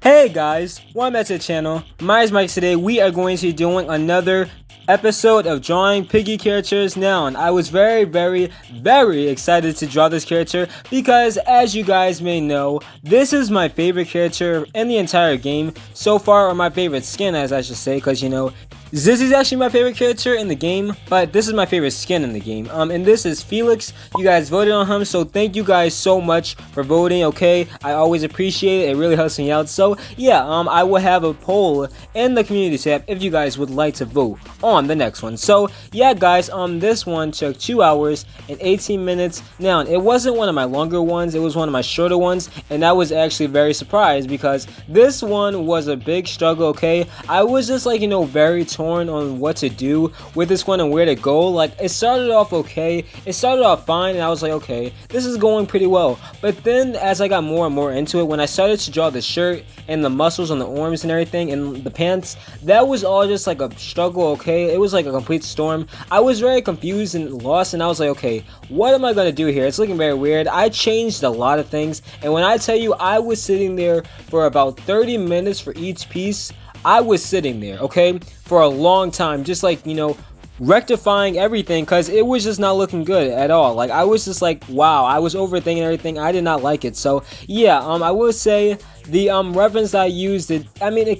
Hey guys, welcome back to the channel. My name is Mike. Today we are going to be doing another episode of drawing Piggy characters. Now, and I was very excited to draw this character because, as you guys may know, this is my favorite character in the entire game so far, or my favorite skin, as I should say, because you know, Zizzy's actually my favorite character in the game, but this is my favorite skin in the game. And this is Felix. You guys voted on him, so thank you guys so much for voting. Okay, I always appreciate it. It really helps me out. So yeah, I will have a poll in the community tab if you guys would like to vote on the next one. So yeah, guys, this one took 2 hours and 18 minutes. Now, it wasn't one of my longer ones. It was one of my shorter ones, and I was actually very surprised because this one was a big struggle. Okay, I was just like, you know, very torn on what to do with this one and where to go. Like, it started off okay, it started off fine, and I was like, okay, this is going pretty well. But then as I got more and more into it, when I started to draw the shirt and the muscles on the arms and everything and the pants, that was all just like a struggle. Okay, it was like a complete storm. I was very confused and lost, and I was like, okay, what am I gonna do here? It's looking very weird. I changed a lot of things, and when I tell you, I was sitting there for about 30 minutes for each piece. I was sitting there, okay, for a long time, just like, you know, rectifying everything, because it was just not looking good at all. Like, I was just like, wow, I was overthinking everything. I did not like it. So yeah, I will say the reference I used, it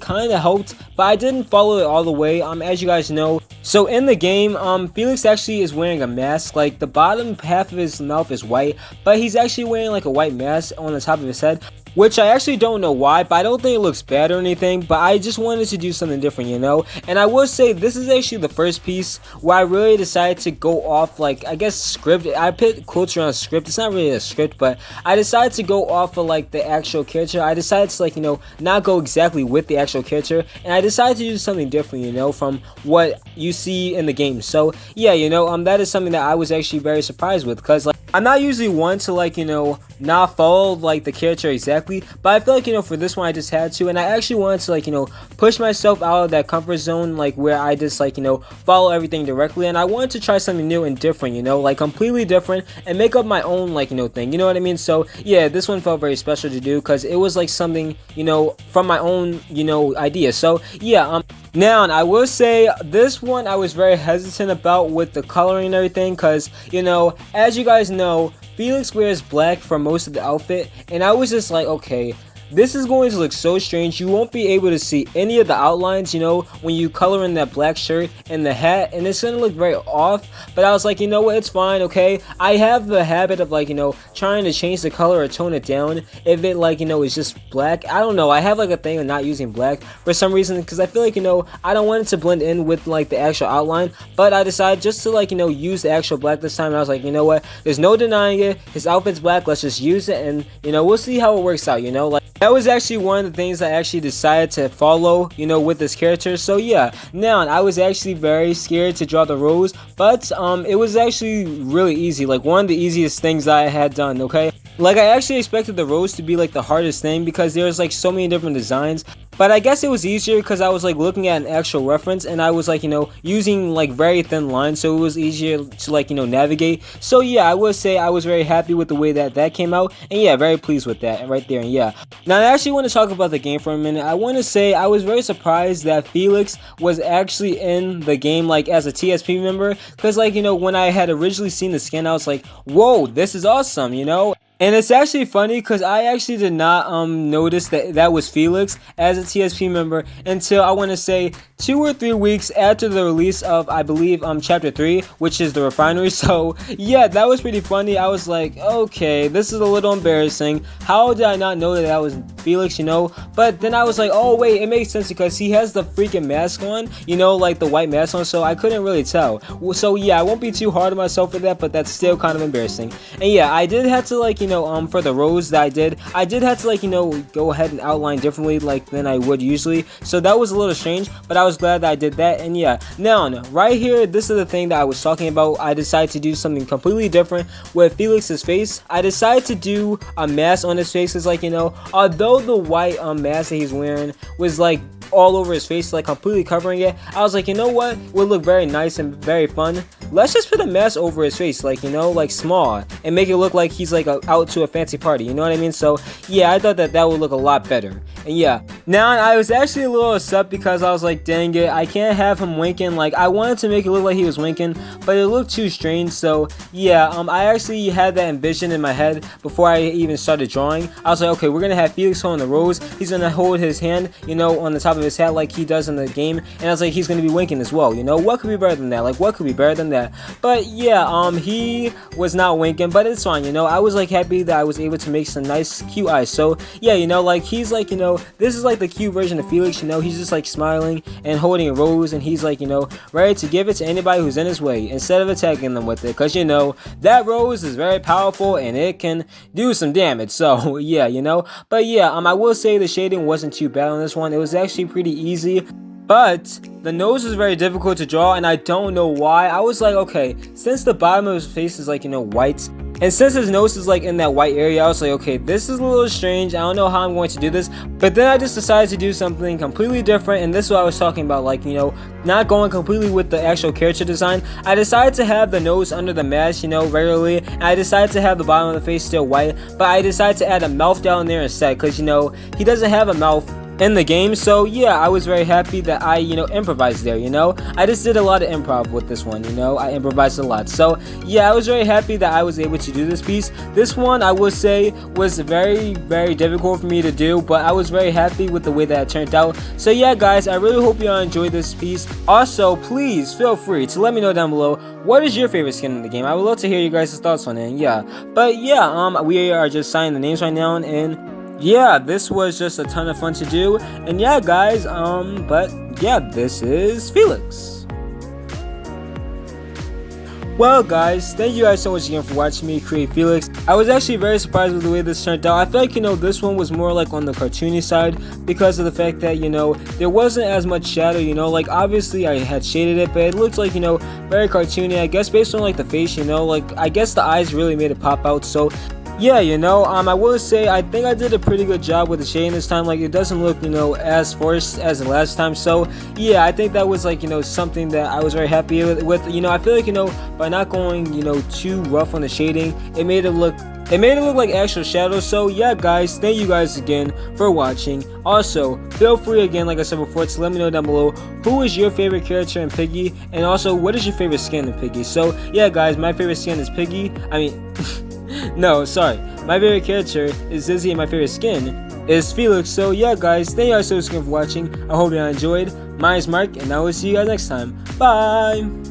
kind of helped, but I didn't follow it all the way, as you guys know. So in the game, Felix actually is wearing a mask. Like, the bottom half of his mouth is white, but he's actually wearing like a white mask on the top of his head, which I actually don't know why, but I don't think it looks bad or anything, but I just wanted to do something different, you know. And I will say, this is actually the first piece where I really decided to go off, like, I guess, script. I put quotes around script. It's not really a script, but I decided to go off of like the actual character. I decided to, like, you know, not go exactly with the actual character, and I decided to do something different, you know, from what you see in the game. So yeah, you know, that is something that I was actually very surprised with, because like, I'm not usually one to, like, you know, not follow like the character exactly, but I feel like, you know, for this one I just had to, and I actually wanted to, like, you know, push myself out of that comfort zone, like where I just, like, you know, follow everything directly, and I wanted to try something new and different, you know, like completely different, and make up my own, like, you know, thing, you know what I mean? So yeah, this one felt very special to do because it was like something, you know, from my own, you know, idea. So yeah, now, I will say this one I was very hesitant about with the coloring and everything, because, you know, as you guys know, Felix wears black for most of the outfit, and I was just like, okay, this is going to look so strange. You won't be able to see any of the outlines, you know, when you color in that black shirt and the hat, and it's gonna look very off. But I was like, you know what, it's fine, okay. I have the habit of, like, you know, trying to change the color or tone it down if it, like, you know, is just black. I don't know, I have like a thing of not using black for some reason, because I feel like, you know, I don't want it to blend in with like the actual outline. But I decided just to, like, you know, use the actual black this time, and I was like, you know what, there's no denying it, his outfit's black, let's just use it, and, you know, we'll see how it works out, you know. Like, that was actually one of the things I actually decided to follow, you know, with this character. So yeah, now I was actually very scared to draw the rose, but it was actually really easy, like one of the easiest things I had done, okay. Like, I actually expected the rose to be like the hardest thing because there's like so many different designs, but I guess it was easier because I was like looking at an actual reference, and I was like, you know, using like very thin lines, so it was easier to, like, you know, navigate. So yeah, I would say I was very happy with the way that came out, and yeah, very pleased with that right there. And yeah, now I actually want to talk about the game for a minute. I want to say I was very surprised that Felix was actually in the game, like, as a TSP member, because, like, you know, when I had originally seen the skin, I was like, whoa, this is awesome, you know. And it's actually funny because I actually did not notice that was Felix as a TSP member until, I want to say, 2 or 3 weeks after the release of, I believe, chapter 3, which is the refinery. So yeah, that was pretty funny. I was like, okay, this is a little embarrassing. How did I not know that was Felix, you know? But then I was like, oh wait, it makes sense because he has the freaking mask on, you know, like the white mask on, so I couldn't really tell. So yeah, I won't be too hard on myself for that, but that's still kind of embarrassing. And yeah, I did have to, like, you know, for the rose that I did have to, like, you know, go ahead and outline differently like than I would usually, so that was a little strange. But I was glad that I did that. And yeah, now right here, this is the thing that I was talking about. I decided to do something completely different with Felix's face. I decided to do a mask on his face. It's like, you know, although the white mask that he's wearing was like all over his face, like completely covering it, I was like, you know what, would look very nice and very fun. Let's just put a mask over his face, like, you know, like small, and make it look like he's like out to a fancy party, you know what I mean? So yeah, I thought that that would look a lot better. And yeah, now I was actually a little upset because I was like, dang it, I can't have him winking. Like, I wanted to make it look like he was winking, but it looked too strange. So yeah, I actually had that envision in my head before I even started drawing. I was like, okay, we're gonna have Felix holding the rose. He's gonna hold his hand, you know, on the top of his hat like he does in the game, and I was like, he's gonna be winking as well. You know, what could be better than that? Like, what could be better than that? But yeah, he was not winking, but it's fine. You know, I was like happy that I was able to make some nice cute eyes. So yeah, you know, like he's like, you know, this is like the cute version of Felix. You know, he's just like smiling and holding a rose, and he's like, you know, ready to give it to anybody who's in his way instead of attacking them with it, because you know that rose is very powerful and it can do some damage. So yeah, you know, but yeah, I will say the shading wasn't too bad on this one. It was actually pretty easy. But the nose was very difficult to draw, and I don't know why. I was like, okay, since the bottom of his face is like, you know, white, and since his nose is like in that white area, I was like, okay, this is a little strange. I don't know how I'm going to do this. But then I just decided to do something completely different, and this is what I was talking about, like, you know, not going completely with the actual character design. I decided to have the nose under the mask, you know, regularly, and I decided to have the bottom of the face still white, but I decided to add a mouth down there instead, because, you know, he doesn't have a mouth in the game. So yeah, I was very happy that I, you know, improvised there, you know. I just did a lot of improv with this one, you know. I improvised a lot. So yeah, I was very happy that I was able to do this piece. This one, I would say, was very, very difficult for me to do, but I was very happy with the way that it turned out. So yeah, guys, I really hope you all enjoyed this piece. Also, please feel free to let me know down below, what is your favorite skin in the game? I would love to hear you guys' thoughts on it. Yeah, but yeah, we are just signing the names right now, and yeah, this was just a ton of fun to do. And yeah, guys, but yeah, this is Felix. Well, guys, thank you guys so much again for watching me create Felix. I was actually very surprised with the way this turned out. I feel like, you know, this one was more like on the cartoony side because of the fact that, you know, there wasn't as much shadow, you know, like obviously I had shaded it, but it looked like, you know, very cartoony. I guess based on like the face, you know, like I guess the eyes really made it pop out. So yeah, you know, I will say I think I did a pretty good job with the shading this time. Like, it doesn't look, you know, as forced as the last time. So yeah, I think that was like, you know, something that I was very happy with. You know, I feel like, you know, by not going, you know, too rough on the shading, it made it look like actual shadows. So yeah, guys, thank you guys again for watching. Also, feel free again, like I said before, to let me know down below who is your favorite character in Piggy, and also what is your favorite skin in Piggy. So yeah, guys, my favorite skin is Piggy. I mean no, sorry, my favorite character is Zizzy, and my favorite skin is Felix. So yeah, guys, thank you guys so much again for watching. I hope you all enjoyed. My name is Mark, and I will see you guys next time. Bye.